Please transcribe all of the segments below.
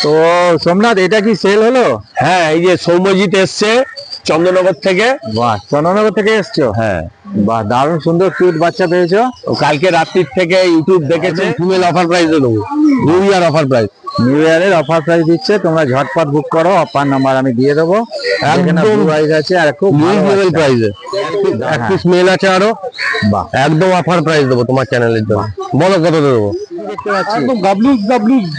তো সোমনাথ, এটা কি সেল হলো? হ্যাঁ, এই যে সৌম্যজিৎ এসছে চন্দ্রনগর থেকে। বাহ, চন্দননগর থেকে এসছো? হ্যাঁ, বাহ, দারুণ সুন্দর কিউট বাচ্চা পেয়েছো। ও কালকে রাত্রির থেকে ইউটিউব দেখেছে। ফিমেল অফার প্রাইসে দেবো, new year offer price. New ইয়ারের অফার প্রাইস দিচ্ছে, তোমরা ঝটপট বুক করো, অফার নাম্বার আমি দিয়ে দেবো। একদম প্রাইস আছে আর খুব রিজনেবল প্রাইসে। এক পিস মেল আছে আরো। বাহ, একদম অফার প্রাইস দেবো তোমার চ্যানেলের জন্য। বলো কত দেবো? দেখতে পাচ্ছি। একদম গাবলুস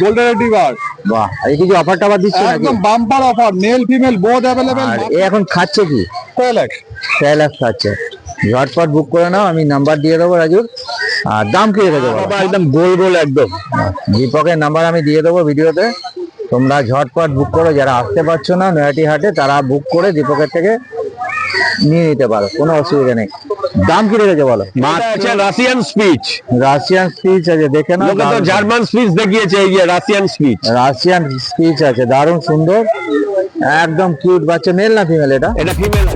গোল্ডেন রিট্রিভার। বাহ, এই কিছু অফার টাফার দিচ্ছে নাকি? একদম bumper offer, male female both available. আর এ এখন খাচ্ছে কি? স্যালাক্স খাচ্ছে। ঝটপট বুক করে নাও, আমি নাম্বার দিয়ে দেবো রাজুর। আর দাম কি রেখে দেবো? একদম গোল গোল একদম। দীপকের নাম্বার আমি দিয়ে দেবো ভিডিওতে, তোমরা ঝটপট বুক করো। যারা আসতে পারছো না নয়াটি হাটে, তারা বুক করে দীপকের থেকে নিয়ে নিতে পারো, কোনো অসুবিধা নেই। দাম কি রেখেছে বলো? আছে রাশিয়ান স্পিচ। রাশিয়ান স্পিচ আছে, দেখে নাও। লোকে তো জার্মান স্পিচ দেখিয়েছে, এই যে রাশিয়ান স্পিচ। রাশিয়ান স্পিচ আছে, দারুণ সুন্দর, একদম কিউট বাচ্চা। মেল না ফিমেল এটা? এটা ফিমেল।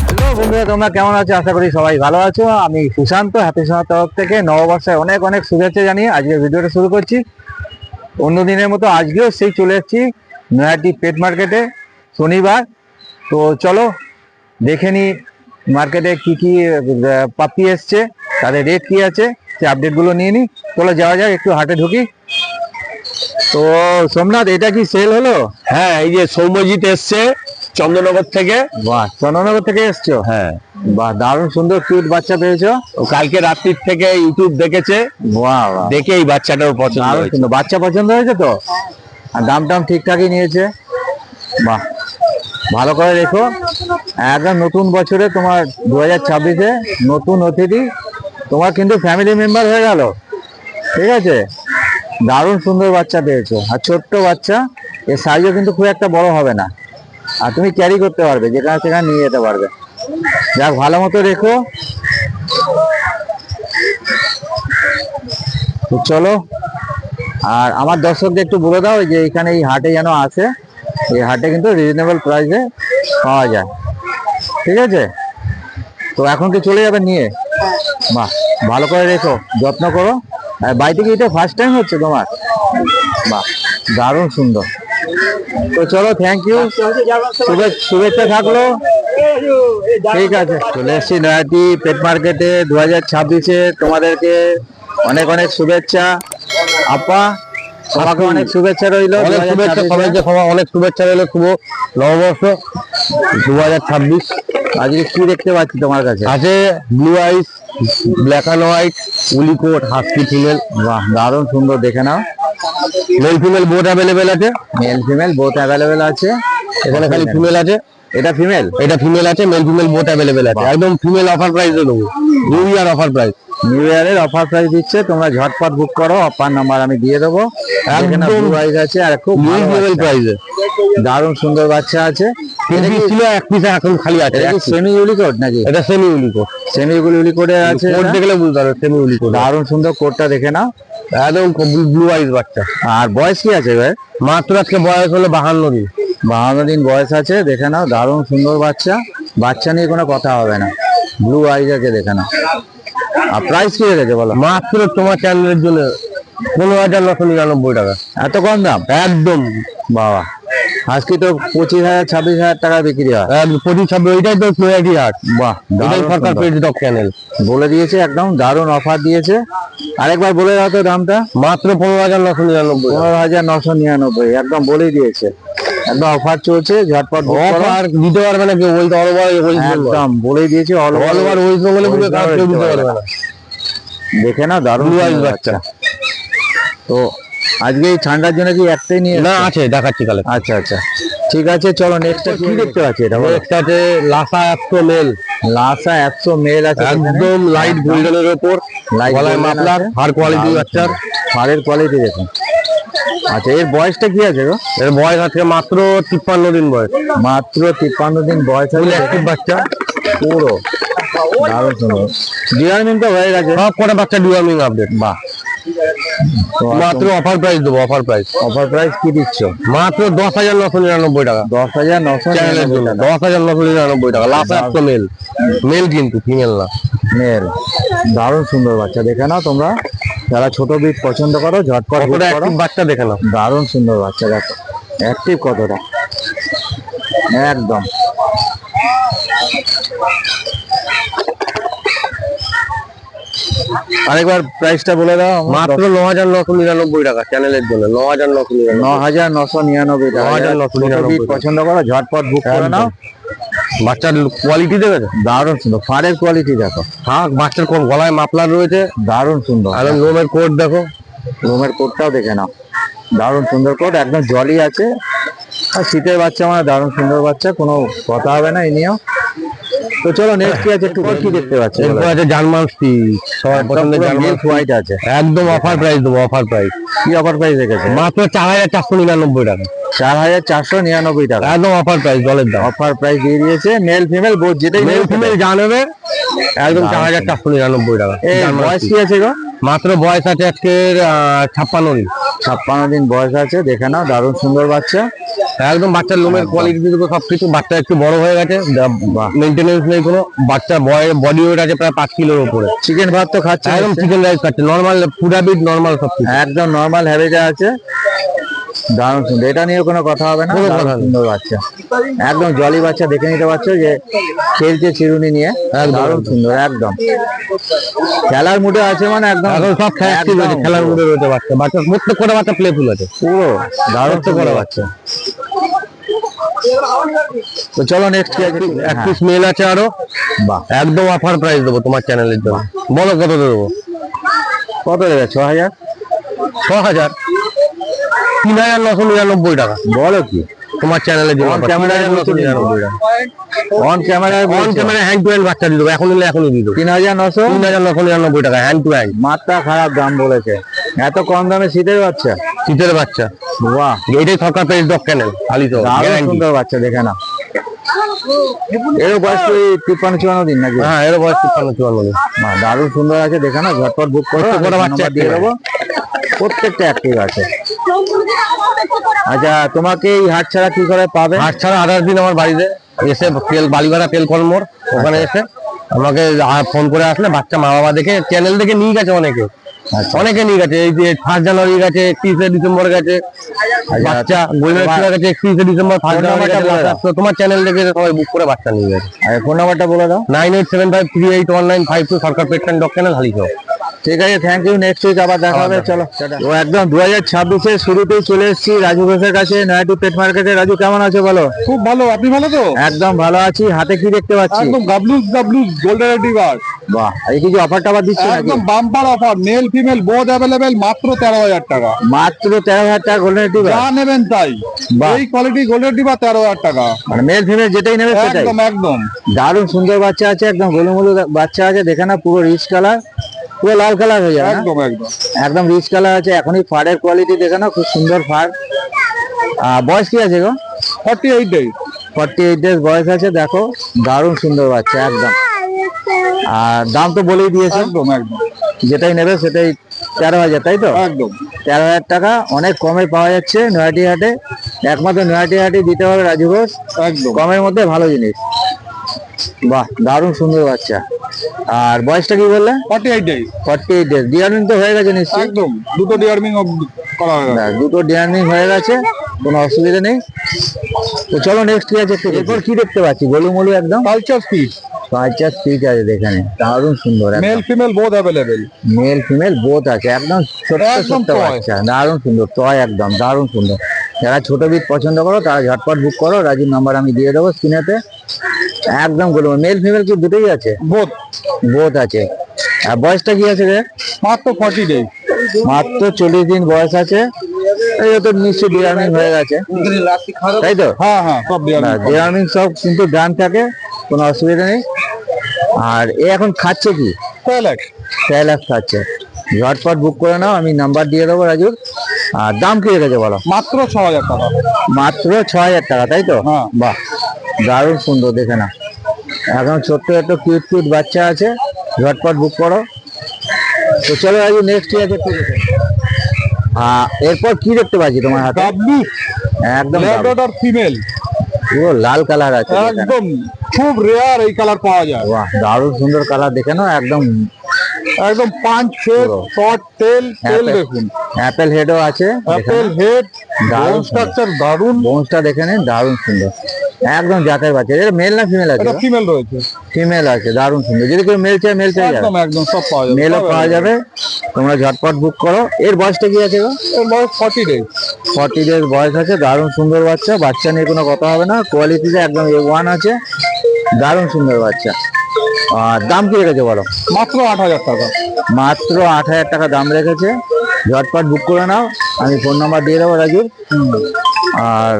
হ্যালো বন্ধুরা, তোমরা কেমন আছো? আশা করি সবাই ভালো আছো। আমি সুশান্ত, হ্যাপি সোনার তরফ থেকে নববর্ষে অনেক অনেক শুভেচ্ছা জানিয়ে আজকে ভিডিওটা শুরু করছি। অন্য দিনের মতো আজকেও সেই চলে এসেছি নয়াটি পেট মার্কেটে, শনিবার। তো চলো দেখে নি মার্কেটে কি কি পাপ্পি এসছে, তাদের রেট কি আছে, সেই আপডেটগুলো নিয়ে নিই। চলো যাওয়া যাক, একটু হাটে ঢুকি। তো সোমনাথ, এটা কি সেল হলো? হ্যাঁ, এই যে সৌম্যজিৎ এসছে চন্দ্রনগর থেকে। বাহ, চন্দননগর থেকে এসছো? হ্যাঁ, বাহ, দারুণ সুন্দর কিউট বাচ্চা পেয়েছো। ও কালকে রাত্রির থেকে ইউটিউব দেখেছে, বাহ বাহ, দেখে এই বাচ্চাটার পছন্দ দারুণ হয়েছে। সুন্দর বাচ্চা, পছন্দ হয়েছে তো? আর দাম টাম ঠিকঠাকই নিয়েছে? বাহ, ভালো করে রেখো। একদম নতুন বছরে তোমার 2026-এ নতুন অতিথি তোমার কিন্তু ফ্যামিলি মেম্বার হয়ে গেল, ঠিক আছে? দারুণ সুন্দর বাচ্চা পেয়েছো, আর ছোট্ট বাচ্চা, এর সাইজও কিন্তু খুব একটা বড় হবে না, আর তুমি ক্যারি করতে পারবে, যেখানে সেখানে নিয়ে যেতে পারবে। যাক, ভালো মতো রেখো। তো চলো, আর আমার দর্শকদের একটু বলে দাও যে এখানে এই হাটে যেন আসে, এই হাটে কিন্তু রিজনেবল প্রাইসে পাওয়া যায়, ঠিক আছে? তো এখন কি চলে যাবে নিয়ে? বাহ, ভালো করে রেখো, যত্ন করো। আর বাড়িতে কি এটা ফার্স্ট টাইম হচ্ছে তোমার? বাহ, দারুণ সুন্দর। তো চলো, থ্যাংক ইউ, শুভেচ্ছা থাকলো। ঠিক আছে, চলে এসেছি নয়াটি পেট মার্কেটে 2026-এ। তোমাদেরকে অনেক অনেক শুভেচ্ছা আপা, সবাইকে অনেক শুভেচ্ছা রইলো। অনেক শুভেচ্ছা সবাইকে, সবাই অনেক শুভেচ্ছা রইলো। শুভ নববর্ষ 2026। আজকে কি দেখতে পাচ্ছি তোমার কাছে? আছে blue ice, black and white, উলিকোট, হাস্কি ফিমেল। বাহ, দারুণ সুন্দর, দেখে নাও। মেল ফিমেল বোথ অ্যাভেলেবেল আছে। মেল ফিমেল বোথ অ্যাভেলেবেল আছে। এখানে খালি ফিমেল আছে। এটা ফিমেল? এটা ফিমেল আছে, মেল ফিমেল বোথ অ্যাভেলেবেল আছে। একদম ফিমেল অফার প্রাইসে দেবো, new year offer price. New ইয়ারের অফার প্রাইস দিচ্ছে, তোমরা ঝটপট বুক করো, অফার নাম্বার আমি দিয়ে দেবো। একদম প্রাইস আছে, আর খুব রিজনেবল প্রাইসে। দারুণ সুন্দর বাচ্চা আছে। তিন পিস ছিল, এক পিস এখন খালি আছে। সেমি ইউলিকোড নাকি? এটা সেমি উলিকোট। সেমি ইউলিকোডে আছে, কোড দেখলে বুঝতে পারবে সেমি উলিকোট। দারুণ সুন্দর কোডটা দেখে নাও। একদম ব্লু আইস বাচ্চা। আর বয়স কি আছে ভাই? মাত্র আজকে বয়স হলো 52 দিন। 52 দিন বয়স আছে, দেখে নাও। দারুণ সুন্দর বাচ্চা, বাচ্চা নিয়ে কোনো কথা হবে না। ব্লু আইজ আছে, দেখে নাও। আর প্রাইস কি রেখেছে বলো? মাত্র তোমার চ্যানেলের জন্য 15,999 টাকা। এত কম দাম? একদম বাবা, আজকে তো 25,000 26,000 টাকা বিক্রি হয়। 25-26, ওইটাই তো নয়াটি হাট। বাহ, এটাই সরকার পেয়েছে টপ চ্যানেল। বলে দিয়েছে, একদম দারুণ অফার দিয়েছে। আরেকবার বলে দাও তো দামটা। মাত্র 15,999। 15,999, একদম বলেই দিয়েছে। একদম অফার চলছে, ঝটপট book করো। অফার দিতে পারবে না কেউ, বলতে অল ওভার ওয়েস্ট বেঙ্গল। একদম বলেই দিয়েছে, অল ওভার ওয়েস্ট বেঙ্গলে পুরো কাজ কেউ দিতে পারবে না। দেখে না, দারুণ ব্লু আইস সুন্দর বাচ্চা। তো আজকে এই ঠান্ডার জন্য কি একটাই নিয়ে না, এসেছো? আছে, দেখাচ্ছি কালে। আচ্ছা আচ্ছা, ঠিক আছে, চলো নেক্সটটা কি দেখতে পাচ্ছি? এটা নেক্সট আছে লাসা 100 মেল। লাসা 100 মেল আছে, একদম লাইট গোল্ডেনের উপর, গলায় মাফলার, হার কোয়ালিটি বাচ্চার। হাড়ের কোয়ালিটি দেখুন। আচ্ছা, এর বয়সটা কি আছে গো? এর বয়স আছে মাত্র 53 দিন বয়স। মাত্র 53 দিন বয়স আছে, অ্যাক্টিভ বাচ্চা পুরো দারুণ সুন্দর। ডিওয়ার্মিং তো হয়ে গেছে? সব কটা বাচ্চা ডিওয়ার্মিং আপডেট। বাহ, তো মাত্র অফার প্রাইস দেবো, অফার প্রাইস। অফার প্রাইস কি দিচ্ছ? মাত্র 10,999 টাকা 10,999 চ্যানেলের জন্য। 10,999 টাকা। লাস্ট একটা মেল, মেল কিন্তু ফিমেল না। মেল। দারুণ সুন্দর বাচ্চা, দেখে নাও তোমরা যারা ছোট বিট পছন্দ করো ঝটপট book কতটা করো। অ্যাক্টিভ বাচ্চা দেখে নাও। দারুণ সুন্দর বাচ্চা, দেখো অ্যাক্টিভ কতটা, একদম। আরেকবার প্রাইসটা বলে দাও। মাত্র 9,999 টাকা চ্যানেলের জন্য। 9,999। 9,999 টাকা। 9,999 ছোট বিট পছন্দ করো ঝটপট বুক করে নাও। বাচ্চার কোয়ালিটি দেখেছো? দারুণ সুন্দর, ফারের কোয়ালিটি দেখো, হ্যাঁ, বাচ্চার কোন গলায় মাফলার রয়েছে, দারুণ সুন্দর। আর লোমের কোট দেখো। রুমের কোটটাও দেখে নাও, দারুণ সুন্দর কোট, একদম জলি আছে। আর শীতের বাচ্চা মানে দারুণ সুন্দর বাচ্চা, কোনো কথা হবে না এই নিয়েও। তো চলো নেক্সট কি আছে একটু কি দেখতে পাচ্ছি? এরপর আছে জার্মান স্পিচ, সবার পছন্দের জার্মান হোয়াইট আছে, একদম অফার প্রাইস দেবো, অফার প্রাইস। কি অফার প্রাইস রেখেছে? মাত্র 4,499 টাকা 4,499 টাকা একদম অফার প্রাইস, জলের দাম। অফার প্রাইস দিয়ে দিয়েছে। মেল ফিমেল বোথ যেটাই মেল ফিমেল যা নেবে একদম 4,499 টাকা। এই জার্মান বয়স speech। কি আছে গো? মাত্র বয়স আছে আজকের 56 দিন। 56 দিন বয়স আছে, দেখে নাও দারুণ সুন্দর বাচ্চা। একদম বাচ্চার লোমের কোয়ালিটি দেখো, সবকিছু। বাচ্চা একটু বড় হয়ে গেছে, মেনটেনেন্স নেই কোনো। বাচ্চা বডি ওয়েট আছে প্রায় 5 কিলোর উপরে। চিকেন ভাত তো খাচ্ছে একদম চিকেন রাইস খাচ্ছে, নর্মাল পুরা বিট, নর্মাল সবকিছু। একদম নর্মাল হ্যাবিটে আছে, দারুণ সুন্দর। এটা নিয়ে কোনো কথা হবে না, কোনো দারুণ কথা নেই। সুন্দর বাচ্চা, একদম জলি বাচ্চা। দেখে নিতে পারছো যে খেলছে চিরুনি নিয়ে, দারুণ সুন্দর একদম। খেলার মুডে আছে মানে একদম, এখন সব একদম রয়েছে, খেলার মধ্যে রয়েছে বাচ্চা। বাচ্চা প্রত্যেক কটা বাচ্চা প্লেফুল আছে পুরো দারুণ প্রত্যেক সুন্দর কটা বাচ্চা। তো চলো নেক্সট কি আছে? এক পিস মেল আছে আরো, বাহ, একদম অফার প্রাইস দেবো তোমার চ্যানেলের জন্য। বলো কত দেবো? কত দেবে? 6,000? 6,000 3,999 টাকা বলো কি তোমার চ্যানেলের জন্য। On camera এ বলছো? 3,999 টাকা। অন ক্যামেরায় on camera hand to hand বাচ্চা দিয়ে দেবো, এখন নিলে এখনই দিয়ে দেবো। 3,900? 3,999 টাকা হ্যান্ড টু হ্যান্ড। মাত্রা খারাপ দাম বলেছে, এত কম দামে শীতের বাচ্চা? শীতের বাচ্চা, বাহ, এইটাই সরকার পেজ ডগ ক্যানেল খালি তো দারুণ গ্যারান্টি। সুন্দর বাচ্চা, দেখে না। এর বয়স তো 53-54 দিন নাকি? হ্যাঁ, এর বয়স 53-54 দিন। বাহ, দারুণ সুন্দর আছে, দেখে না। ঝটপট বুক করো, প্রত্যেকটা আমি বাচ্চা নাম্বার দিয়ে active দেবো। প্রত্যেকটা অ্যাক্টিভ আছে। আচ্ছা, তোমাকে এই হাট ছাড়া কি করে পাবে? হাট ছাড়া 28 দিন আমার বাড়িতে এসে বালিবাড়া তেলকল মোড়, ওখানে এসে আমাকে ফোন করে আসলে বাচ্চা মা বাবা দেখে, চ্যানেল দেখে নিয়ে গেছে অনেকে। আচ্ছা। অনেকে নিয়ে গেছে, এই যে 1 জানুয়ারি গেছে, 31 ডিসেম্বর গেছে বাচ্চা, গোল্ডেন গেছে 31 ডিসেম্বর, 1 জানুয়ারি নাম্বারটা বলে দাও। গেছে। তোমার চ্যানেল দেখে সবাই বুক করে বাচ্চা নিয়ে গেছে। আর ফোন নাম্বারটা বলে দাও। 9875381952 সরকার পেট অ্যান্ড ডগ ক্যানেল হালিশহর। ঠিক আছে, থ্যাংক ইউ। নেক্সট উইক আবার দেখা হবে। চলো, তো একদম 2026-এর শুরুতেই চলে এসেছি রাজু ঘোষের কাছে, নয়াটু পেট মার্কেটে। রাজু কেমন আছো বলো? খুব ভালো, আপনি ভালো তো? একদম ভালো আছি। হাতে কি দেখতে পাচ্ছি? একদম গাবলুস গোল্ডেন রিট্রিভার। বাহ, এই কিছু অফার টাফার দিচ্ছে নাকি? একদম bumper offer, male female both available, মাত্র 13,000 টাকা। মাত্র 13,000 টাকা গোল্ডেন রিট্রিভার? যা নেবেন তাই, বাহ। এই কোয়ালিটি গোল্ডেন রিট্রিভার 13,000 টাকা। মানে মেল ফিমেল যেটাই নেবে সেটাই? একদম একদম দারুণ সুন্দর বাচ্চা আছে, একদম গোলুমুলু বাচ্চা আছে, দেখে না। পুরো রিচ কালার, পুরো লাল কালার হয়ে যাবে না? একদম একদম একদম রিচ কালার আছে। এখনই ফাড়ের কোয়ালিটি দেখে না, খুব সুন্দর ফাড়। বয়স কি আছে গো? 48 ডেজ। 48 ডেজ বয়স আছে, দেখো দারুণ সুন্দর বাচ্চা একদম। আর দাম তো বলেই দিয়েছে, একদম একদম যেটাই নেবে সেটাই 13,000, তাই তো? একদম 13,000 টাকা অনেক কমে পাওয়া যাচ্ছে নয়াটি হাটে। একমাত্র নয়াটি হাটে দিতে হবে রাজু ঘোষ, একদম কমের মধ্যে ভালো জিনিস। বাহ, দারুণ সুন্দর বাচ্চা। আর বয়সটা কি বললে? 48 ডেজ। 48 ডেজ। ডিয়ারমিং তো হয়ে গেছে নিশ্চয়ই? একদম দুটো ডিয়ারমিং করা হয়ে গেছে। দুটো ডিয়ারমিং হয়ে গেছে, কোনো অসুবিধা নেই। তো চলো নেক্সট কি আছে? এরপর কি দেখতে পাচ্ছি? গোলুমলু একদম কালচার স্পিড, কালচার স্পিচ আছে, দেখেন দারুণ সুন্দর। Mail female both available. Mail female both আছে, একদম ছোট্ট একদম ছোট্ট toy। বাচ্চা, দারুণ সুন্দর টয়, একদম দারুণ সুন্দর। যারা ছোট বিট পছন্দ করো তারা ঝটপট বুক করো, রাজুর নাম্বার আমি দিয়ে দেবো স্ক্রিনেতে। একদম গোলুমলু। মেল ফিমেল কি দুটোই আছে? বোথ। বোথ আছে। আর বয়সটা কি আছে রে? মাত্র 40 ডেজ। মাত্র 40 দিন বয়স আছে। এই তো নিশ্চয়ই ডিয়ারমিং হয়ে গেছে, তাই তো? হ্যাঁ হ্যাঁ, সব ডিয়ারমিং। ডিয়ারমিং সব কিন্তু ডান থাকে, কোনো অসুবিধা নেই। আর এ এখন খাচ্ছে কি? স্যালাড খাচ্ছে। ঝটপট বুক করে নাও, আমি নাম্বার দিয়ে দেবো রাজুর। আর দাম কি রেখেছে বলো? মাত্র 6,000 টাকা। মাত্র 6,000 টাকা, তাই তো? হ্যাঁ। বাহ, দারুণ সুন্দর, দেখে না। এখন ছোট্ট একটা কিউট কিউট বাচ্চা আছে, ঝটপট বুক করো। তো চলো রাজু নেক্সট কি আছে একটু দেখে। এরপর কি দেখতে পাচ্ছি তোমার হাতে? ডাবলু একদম ল্যাব্রাডর ফিমেল, পুরো লাল কালার আছে এখানে। একদম খুব রেয়ার এই কালার পাওয়া যায়। বাহ, দারুণ সুন্দর কালার, দেখে নাও একদম একদম পাঁচ ফেস, পুরো। শর্ট টেল, টেল Apple- দেখুন, অ্যাপেল হেডও আছে, অ্যাপেল হেড, দারুণ বোন স্ট্রাকচার দারুন। বোনসটা দেখে নিন, দারুণ সুন্দর, একদম জাতের বাচ্চা। এটা মেল না ফিমেল আছে? এটা ফিমেল রয়েছে, ফিমেল আছে, দারুণ সুন্দর। যদি কেউ মেল চাই মেল পেয়ে যাবে, একদম একদম সব পাওয়া যাবে, মেলও সব পাওয়া available। যাবে, তোমরা ঝটপট বুক করো। এর বয়সটা কি আছে গো? এর বয়স 40 ডেজ। 40 ডেজ বয়স আছে, দারুণ সুন্দর বাচ্চা। বাচ্চা নিয়ে কোনো কথা হবে না, কোয়ালিটিতে একদম A1 আছে, দারুণ সুন্দর বাচ্চা। আর দাম কি রেখেছে বলো? মাত্র 8,000 টাকা। মাত্র 8,000 টাকা দাম রেখেছে, ঝটপট বুক করে নাও। আমি ফোন নাম্বার দিয়ে দেবো রাজুর। আর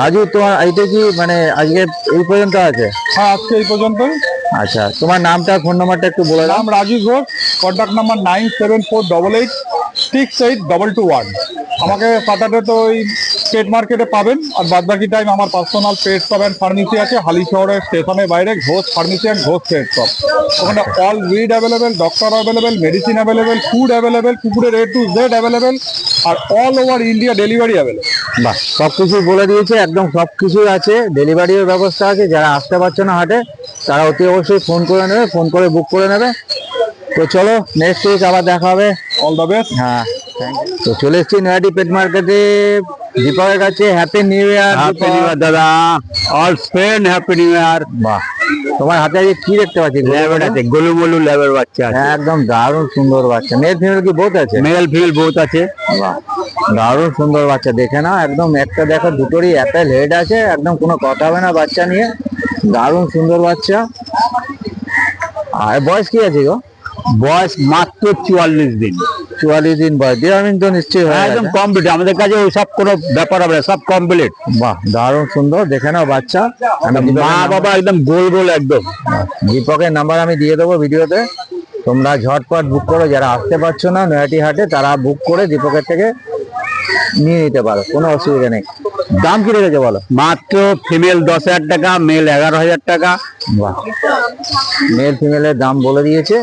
রাজু, তোমার এইটা কি মানে আজকে এই পর্যন্ত আছে? হ্যাঁ, আজকে এই পর্যন্তই। আচ্ছা, তোমার নামটা ফোন নাম্বারটা একটু বলে দাও। নাম রাজু ঘোষ, কন্ট্যাক্ট নাম্বার 9748868221। আমাকে স্যাটারডে তো ওই পেট মার্কেটে পাবেন, আর বাদ বাকি টাইম আমার personal pet shop and pharmacy আছে হালি শহরের স্টেশনের বাইরে, Ghosh pharmacy and Ghosh pet shop. ওখানে অল উইড available, doctor available, medicine available, food available, কুকুরের A to Z অ্যাভেলেবেল, আর all over India delivery available. বাহ, সবকিছু বলে দিয়েছে, একদম সবকিছুই আছে, ডেলিভারির ব্যবস্থা আছে। যারা আসতে পারছে না হাটে, তারা অতি অবশ্যই ফোন করে নেবে, ফোন করে বুক করে নেবে। তো চলো, নেক্সট উইক আবার দেখা হবে। All the best. হ্যাঁ, তো চলে এসেছি নয়াটি পেট মার্কেটে দীপকের কাছে। Happy new year. Happy new year দাদা, অল স্পেন হ্যাপি নিউ ইয়ার। বাহ, তোমার হাতে আজকে কি দেখতে পাচ্ছি? ল্যাবের আছে, গোলু ল্যাবের বাচ্চা আছে, একদম দারুণ সুন্দর বাচ্চা। মেল ফিমেল কি বোথ আছে? মেল ফিমেল বহুত আছে। বাহ, দারুণ সুন্দর বাচ্চা, দেখে না একদম একটা দেখো, দুটোরই অ্যাপেল হেড আছে, একদম কোনো কথা হবে না বাচ্চা নিয়ে, দারুণ সুন্দর বাচ্চা। আর বয়স কি আছে গো? বয়স মাত্র 44 দিন। 44 দিন বয়স, ডিওয়ার্মিং তো নিশ্চয়ই হয়ে একদম গেছে। কমপ্লিট, আমাদের কাছে ওই সব কোনো ব্যাপার হবে না, সব কমপ্লিট। বাহ, দারুণ সুন্দর, দেখে নাও বাচ্চা। মা বাবা একদম গোল গোল একদম। দীপকের নাম্বার আমি দিয়ে দেবো ভিডিওতে, তোমরা ঝটপট বুক করো। যারা আসতে পারছো না নয়াটি হাটে, তারা বুক করে দীপকের থেকে নিয়ে নিতে পারো, কোনো অসুবিধা নেই। দাম কি রেখেছে বলো? মাত্র ফিমেল 10,000 টাকা, মেল 11,000 টাকা। বাহ, মেল ফিমেলের দাম বলে দিয়েছে।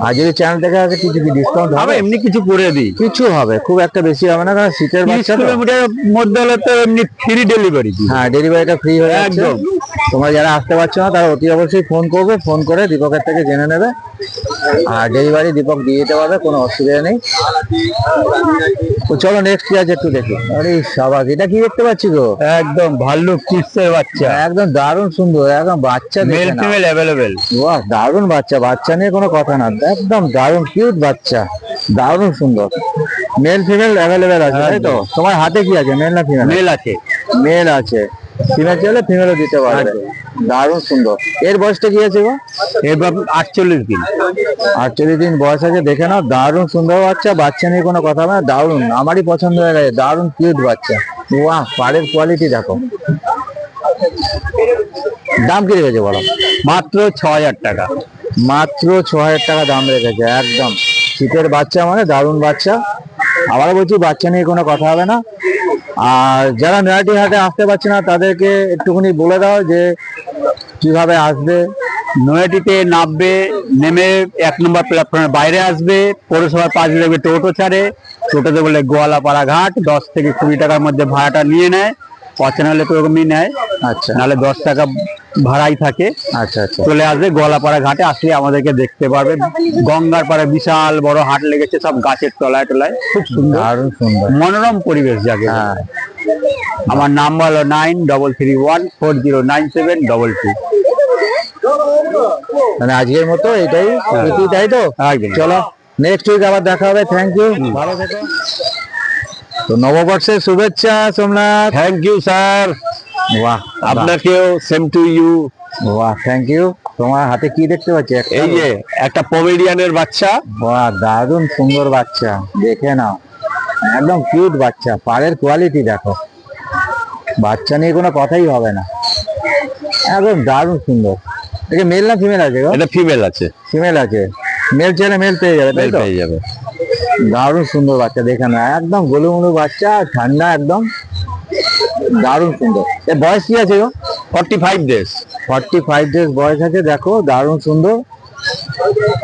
আর যদি চ্যানেল থেকে আছে, কিছু কি ডিসকাউন্ট হবে হবে? এমনি কিছু করে দিই, কিছু হবে, খুব একটা বেশি হবে না, কারণ শীতের 30 বাচ্চা তো। কিলোমিটারের মধ্যে হলে তো এমনি ফ্রি ডেলিভারি। হ্যাঁ, ডেলিভারিটা ফ্রি হয়ে যাচ্ছে। একদম। তোমরা যারা আসতে পারছো না, তারা অতি অবশ্যই ফোন করবে, ফোন করে দীপকের থেকে জেনে নেবে। আর ডেলিভারি দীপক দিয়ে দিতে পারবে, কোনো অসুবিধা নেই। তো চলো নেক্সট কি আছে একটু দেখি। আরে সাবাস, এটা কি দেখতে পাচ্ছি গো? একদম ভাল্লুক কিসের বাচ্চা, একদম দারুণ সুন্দর, একদম বাচ্চা মেল দেখে নাও। Female available. বাহ, দারুণ বাচ্চা, বাচ্চা নিয়ে কোনো কথা না, একদম দারুণ কিউট বাচ্চা, দারুণ সুন্দর। মেল ফিমেল অ্যাভেলেবেল আছে, তাই তো? তোমার হাতে কি আছে, মেল না ফিমেল? মেল আছে, মেল আছে, ফিমেল চাইলে ফিমেলও দিতে পারবে, দারুণ সুন্দর। এর বয়সটা কি আছে গো? এবার 48 দিন। 48 দিন বয়স আছে, দেখে নাও, দারুণ সুন্দর বাচ্চা। বাচ্চা নিয়ে কোনো কথা হবে না, দারুণ, আমারই পছন্দ হয়ে গেছে, দারুণ কিউট বাচ্চা। বাহ, পাড়ের কোয়ালিটি দেখো। দাম কি রেখেছে বলো? মাত্র 6,000 টাকা। মাত্র 6,000 টাকা দাম রেখেছে, একদম শীতের বাচ্চা মানে দারুণ বাচ্চা। আবার বলছি, বাচ্চা নিয়ে কোনো কথা হবে না। আর যারা নয়াটি হাটে আসতে পারছে না, তাদেরকে একটুখানি বলে দাও যে কিভাবে আসবে। নয়াটিতে নামবে, নেমে 1 নম্বর প্ল্যাটফর্মের বাইরে আসবে, পৌরসভার পাশে দেখবে টোটো ছাড়ে, টোটোতে বলে গোয়ালাপাড়া ঘাট, 10 থেকে 20 টাকার মধ্যে ভাড়াটা নিয়ে নেয়। পছন্দ হলে তো ওরকমই নেয়, আচ্ছা নাহলে 10 টাকা ভাড়াই থাকে। আচ্ছা আচ্ছা, চলে আসবে গোয়ালাপাড়া ঘাটে, আসলে আমাদেরকে দেখতে পারবে। গঙ্গার পাড়ে বিশাল বড় হাট লেগেছে, সব গাছের তলায় টলায়, খুব সুন্দর দারুণ সুন্দর। মনোরম পরিবেশ জাগে। হ্যাঁ, আমার নাম্বার হলো 9331409722। মানে আজকের মতো এটাই প্রীতি, তাই তো? একদম। চলো নেক্সট উইক আবার দেখা হবে। থ্যাংক ইউ, ভালো থেকো। তো নববর্ষের শুভেচ্ছা সোমনাথ। থ্যাংক ইউ স্যার, বাহ, আপনাকেও সেম টু ইউ। বাহ, থ্যাংক ইউ। তোমার হাতে কি দেখতে পাচ্ছি? একটা? এই যে একটা পমেরিয়ানের বাচ্চা, বাহ, দারুণ সুন্দর বাচ্চা, দেখে নাও, একদম কিউট বাচ্চা। পাড়ের কোয়ালিটি দেখো, বাচ্চা নিয়ে কোনো কথাই হবে না, একদম দারুণ সুন্দর। এটা মেল না ফিমেল আছে গো? এটা ফিমেল আছে, ফিমেল আছে, মেল চাইলে মেল পেয়ে যাবে, তাই মেল তো? পেয়ে যাবে। দারুণ সুন্দর বাচ্চা, দেখে না, একদম গোলুমুলু বাচ্চা, ঠান্ডা একদম, দারুণ সুন্দর। এর বয়স কি আছে গো? 45 ডেজ। 45 ডেজ বয়স আছে, দেখো দারুণ সুন্দর।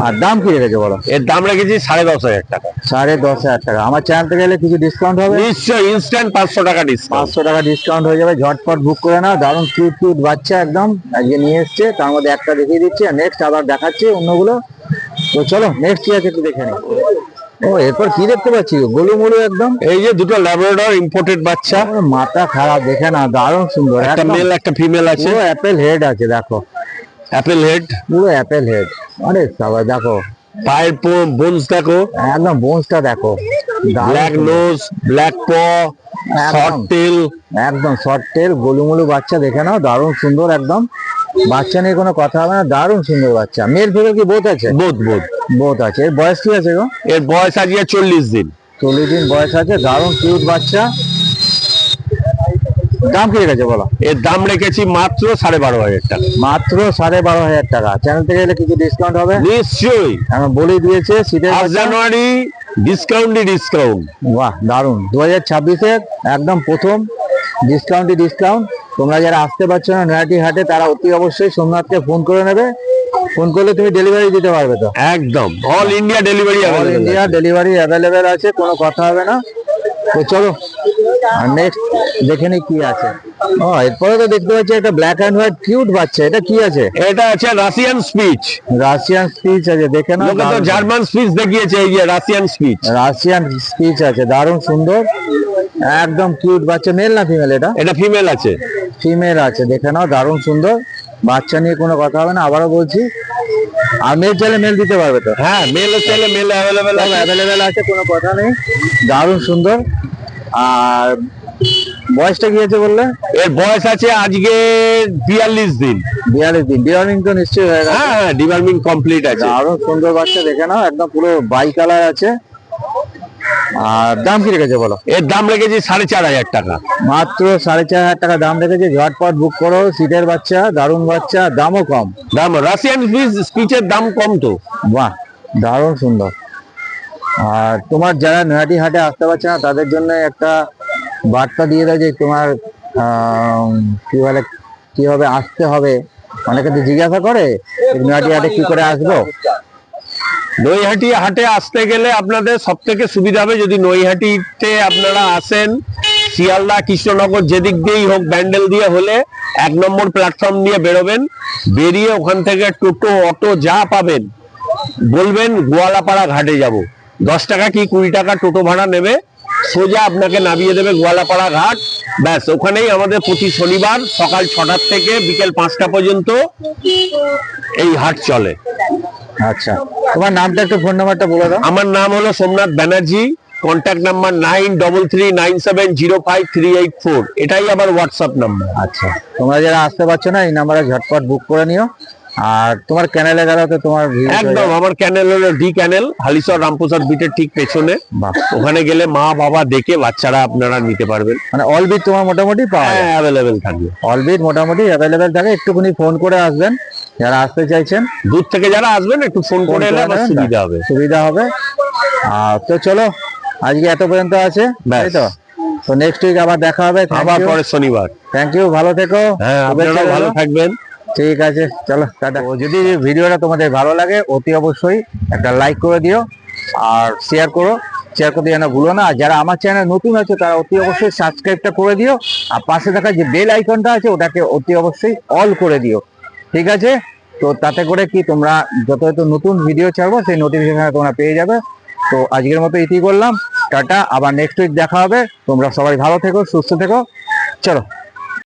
আর দাম কি রেখেছে বলো? এর দাম রেখেছি 10,500 টাকা। 10,500 টাকা। আমার চ্যানেল থেকে গেলে কিছু ডিসকাউন্ট হবে? নিশ্চয়ই ইনস্ট্যান্ট 500 টাকা ডিসকাউন্ট। 500 টাকা ডিসকাউন্ট হয়ে যাবে, ঝটপট বুক করে নাও। দারুণ কিউট কিউট বাচ্চা একদম আজকে নিয়ে এসছে, তার মধ্যে একটা দেখিয়ে দিচ্ছি আর নেক্সট আবার দেখাচ্ছি অন্যগুলো। তো চলো নেক্সট কি আছে একটু দেখে নিই। ও এরপর কি দেখতে পাচ্ছি, গোলুমুলু একদম। এই যে দুটো ল্যাব্রাডর ইম্পোর্টেড বাচ্চা, ওর মাথা খারাপ, দেখে না, দারুণ সুন্দর। একটা মেল একটা ফিমেল আছে। পুরো অ্যাপেল হেড আছে, দেখো অ্যাপেল হেড, পুরো অ্যাপেল হেড। আরে সবাই দেখো, পায়ের বোনস দেখো, একদম বোনসটা দেখো, দারুণ ব্ল্যাক সুন্দর। নোজ, ব্ল্যাক প, শর্ট টেল, একদম শর্ট টেল গোলুমুলু বাচ্চা, দেখে নাও, দারুণ সুন্দর একদম। বাচ্চা নিয়ে কোনো কথা হবে না, দারুণ সুন্দর বাচ্চা। মেল ফিমেল কি বোথ আছে? বোধ বোথ আছে। এর বয়স কি আছে গো? এর বয়স আজকে 40 দিন। 40 দিন বয়স আছে, দারুণ কিউট বাচ্চা। দাম কি রেখেছে বলো? এর দাম রেখেছি মাত্র 12,500 টাকা। মাত্র 12,500 টাকা। চ্যানেল থেকে গেলে কিছু ডিসকাউন্ট হবে? নিশ্চয়ই, এখন বলেই দিয়েছে শীতের 1 বাচ্চা। জানুয়ারি ডিসকাউন্ট। বাহ দারুণ, 2026-এর একদম প্রথম ডিসকাউন্টই ডিসকাউন্ট। তোমরা যারা আসতে পারছো না নৈহাটি হাটে, তারা অতি অবশ্যই সোমনাথকে ফোন করে নেবে। ফোন করলে তুমি ডেলিভারি দিতে পারবে তো? একদম all India delivery all India delivery available আছে, কোনো কথা হবে না। তো চলো আর নেক্সট দেখে নি কি আছে। ও এরপরে তো দেখতে পাচ্ছি একটা ব্ল্যাক অ্যান্ড হোয়াইট কিউট বাচ্চা, এটা কি আছে? এটা আছে রাশিয়ান স্পিচ। রাশিয়ান স্পিচ আছে, দেখে না, লোকে তো জার্মান স্পিচ দেখিয়েছে, এই যে রাশিয়ান স্পিচ। রাশিয়ান স্পিচ আছে, দারুণ সুন্দর একদম কিউট বাচ্চা। মেল না ফিমেল? এটা ফিমেল আছে। ফিমেল আছে, দেখে নাও, দারুণ সুন্দর বাচ্চা নিয়ে কোনো কথা হবে না, আবারও বলছি। আর মেল চাইলে মেল দিতে পারবে তো? হ্যাঁ, মেল চাইলে মেল অ্যাভেলেবেল আছে। অ্যাভেলেবেল আছে, কোনো কথা নেই, দারুণ সুন্দর। আর বয়সটা কি আছে বললে? এর বয়স আছে আজকে 42 দিন। 42 দিন। ডিওয়ার্মিং তো নিশ্চয়ই হয়ে গেছে? হ্যাঁ, ডিওয়ার্মিং কমপ্লিট আছে। দারুণ সুন্দর বাচ্চা, দেখে নাও, একদম পুরো বাই কালার আছে। আর দাম কি রেখেছে বলো? এর দাম রেখেছি 4,500 টাকা। মাত্র 4,500 টাকা দাম রেখেছে। ঝটপট বুক করো, শীতের বাচ্চা, দারুণ বাচ্চা, দামও কম। দাম রাশিয়ান স্পিচের দাম কম তো। বাহ দারুণ সুন্দর। আর তোমার যারা নৈহাটি হাটে আসতে পারছে না, তাদের জন্য একটা বার্তা দিয়ে দাও যে তোমার কি বলে, কিভাবে আসতে হবে। অনেকে তো জিজ্ঞাসা করে নৈহাটি হাটে কি করে আসবো। নৈহাটি হাটে আসতে গেলে আপনাদের সব থেকে সুবিধা হবে যদি নৈহাটিতে আপনারা আসেন, শিয়ালদা কৃষ্ণনগর যেদিক দিয়েই হোক, ব্যান্ডেল দিয়ে হলে 1 নম্বর প্ল্যাটফর্ম দিয়ে বেরোবেন। বেরিয়ে ওখান থেকে টোটো অটো যা পাবেন বলবেন গোয়ালাপাড়া ঘাটে যাব। 10 টাকা কি 20 টাকা টোটো ভাড়া নেবে, সোজা আপনাকে নামিয়ে দেবে গোয়ালাপাড়া ঘাট। ব্যাস, ওখানেই আমাদের প্রতি শনিবার সকাল 6টার থেকে বিকেল 5টা পর্যন্ত এই হাট চলে। আচ্ছা, তোমার নামটা একটু, ফোন নাম্বারটা বলে দাও। আমার নাম হলো সোমনাথ ব্যানার্জি। Contact number 9339705384। এটাই আমার হোয়াটসঅ্যাপ নাম্বার। আচ্ছা, তোমরা যারা আসতে পারছো না, এই নাম্বারে ঝটপট বুক করে নিও। আর তোমার চ্যানেলে গেলে তো তোমার views হয়ে একদম, যাবে। আমার চ্যানেল হলো ডি চ্যানেল, হালিশহর রামপ্রসাদ বিটের ঠিক পেছনে। বাহ, ওখানে গেলে মা বাবা দেখে বাচ্চারা আপনারা নিতে পারবেন। মানে অল বিট তোমার মোটামুটি পাওয়া যায়? হ্যাঁ, অ্যাভেলেবেল থাকবে। অল বিট মোটামুটি অ্যাভেলেবেল থাকে, একটুখানি ফোন করে আসবেন যারা আসতে চাইছেন। দূর থেকে যারা আসবেন একটু ফোন করে এলে আমার সুবিধা হবে। সুবিধা হবে। তো চলো আজকে এত পর্যন্ত আছে, ব্যাস। তাই তো? তো নেক্সট উইক আবার দেখা হবে। আবার পরে শনিবার। থ্যাংক ইউ, ভালো থেকো। হ্যাঁ, আপনারাও ভালো থাকবেন। ঠিক আছে, চলো টাটা। যদি ভিডিওটা তোমাদের ভালো লাগে, অতি অবশ্যই একটা লাইক করে দিও আর শেয়ার করতে যেন ভুলো না। আর যারা আমার চ্যানেল নতুন আছে, তারা অতি অবশ্যই সাবস্ক্রাইবটা করে দিও। আর পাশে থাকা যে বেল আইকনটা আছে, ওটাকে অতি অবশ্যই অল করে দিও, ঠিক আছে? তো তাতে করে কি, তোমরা যত নতুন ভিডিও ছাড়বো সেই নোটিফিকেশন তোমরা পেয়ে যাবে। তো আজকের মতো এটাই করলাম, টাটা। আবার নেক্সট উইক দেখা হবে। তোমরা সবাই ভালো থেকো, সুস্থ থেকো, চলো।